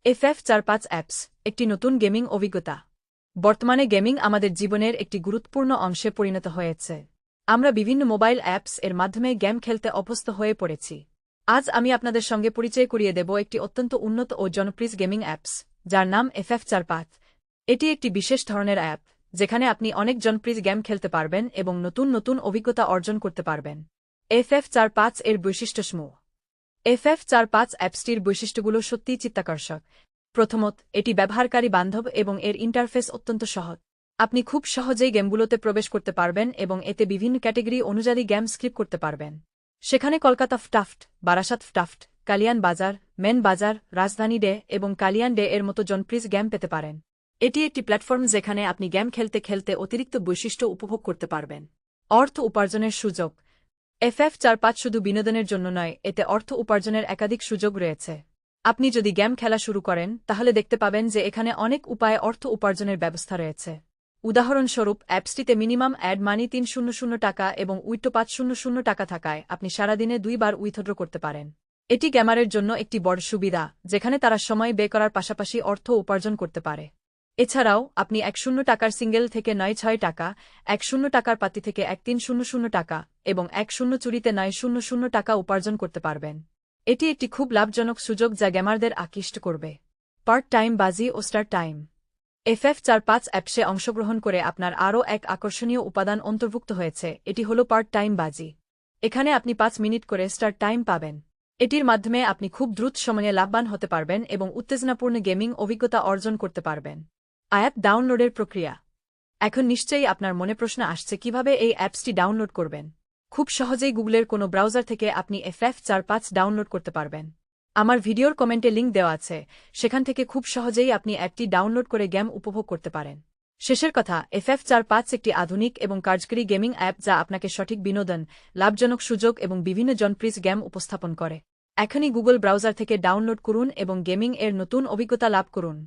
FF45 apps একটি নতুন gaming অভিজ্ঞতা। বর্তমানে গেমিং আমাদের জীবনের একটি গুরুত্বপূর্ণ অংশে পরিণত হয়েছে। আমরা বিভিন্ন মোবাইল অ্যাপস এর মাধ্যমে গেম খেলতে অভ্যস্ত হয়ে পড়েছি। আজ আমি আপনাদের সঙ্গে পরিচয় করিয়ে দেব একটি অত্যন্ত উন্নত ও জনপ্রিয় গেমিং অ্যাপস, যার নাম FF45। এটি একটি বিশেষ ধরনের অ্যাপ, যেখানে আপনি অনেক জনপ্রিয় গেম খেলতে পারবেন এবং নতুন নতুন অভিজ্ঞতা অর্জন করতে পারবেন। FF45 এর বৈশিষ্ট্যসমূহ। FF45 অ্যাপসটির বৈশিষ্ট্যগুলো সত্যিই চিত্তাকর্ষক। প্রথমত, এটি ব্যবহারকারী বান্ধব এবং এর ইন্টারফেস অত্যন্ত সহজ। আপনি খুব সহজেই গেমগুলোতে প্রবেশ করতে পারবেন এবং এতে বিভিন্ন ক্যাটেগরি অনুযায়ী গেম স্কিপ করতে পারবেন। সেখানে কলকাতা ফটাফট, বারাসাত ফটাফট, কালিয়ান বাজার, মেন বাজার, রাজধানী ডে এবং কালিয়ান ডে এর মতো জনপ্রিয় গেম পেতে পারেন। এটি একটি প্ল্যাটফর্ম যেখানে আপনি গেম খেলতে খেলতে অতিরিক্ত বৈশিষ্ট্য উপভোগ করতে পারবেন। অর্থ উপার্জনের সুযোগ। FF45 শুধু বিনোদনের জন্য নয়, এতে অর্থ উপার্জনের একাধিক সুযোগ রয়েছে। আপনি যদি গেম খেলা শুরু করেন, তাহলে দেখতে পাবেন যে এখানে অনেক উপায়ে অর্থ উপার্জনের ব্যবস্থা রয়েছে। উদাহরণস্বরূপ, অ্যাপসটিতে মিনিমাম অ্যাড মানি 300 টাকা এবং উইথড্র 500 টাকা থাকায় আপনি সারাদিনে 2 বার উইথড্র করতে পারেন। এটি গেমারের জন্য একটি বড় সুবিধা, যেখানে তারা সময় ব্যয় করার পাশাপাশি অর্থ উপার্জন করতে পারে। এছাড়াও, আপনি 100 টাকার সিঙ্গেল থেকে 9-6 টাকা, 100 টাকার পাতি থেকে 1300 টাকা এবং 10 চুরিতে 900 টাকা উপার্জন করতে পারবেন। এটি একটি খুব লাভজনক সুযোগ যা গেমারদের আকৃষ্ট করবে। পার্ট টাইম বাজি ও স্টার টাইম। FF45 অ্যাপসে অংশগ্রহণ করে আপনার আরও এক আকর্ষণীয় উপাদান অন্তর্ভুক্ত হয়েছে, এটি হল পার্ট টাইম বাজি। এখানে আপনি 5 মিনিট করে স্টার টাইম পাবেন। এটির মাধ্যমে আপনি খুব দ্রুত সময়ে লাভবান হতে পারবেন এবং উত্তেজনাপূর্ণ গেমিং অভিজ্ঞতা অর্জন করতে পারবেন। অ্যাপ ডাউনলোডের প্রক্রিয়া। এখন নিশ্চয়ই আপনার মনে প্রশ্ন আসছে কিভাবে এই অ্যাপসটি ডাউনলোড করবেন। খুব সহজেই গুগলের কোনো ব্রাউজার থেকে আপনি FF45 ডাউনলোড করতে পারবেন। আমার ভিডিওর কমেন্টে লিঙ্ক দেওয়া আছে, সেখান থেকে খুব সহজেই আপনি অ্যাপটি ডাউনলোড করে গেম উপভোগ করতে পারেন। শেষের কথা, FF45 একটি আধুনিক এবং কার্যকরী গেমিং অ্যাপ যা আপনাকে সঠিক বিনোদন, লাভজনক সুযোগ এবং বিভিন্ন জনপ্রিয় গেম উপস্থাপন করে। এখনই গুগল ব্রাউজার থেকে ডাউনলোড করুন এবং গেমিং এর নতুন অভিজ্ঞতা লাভ করুন।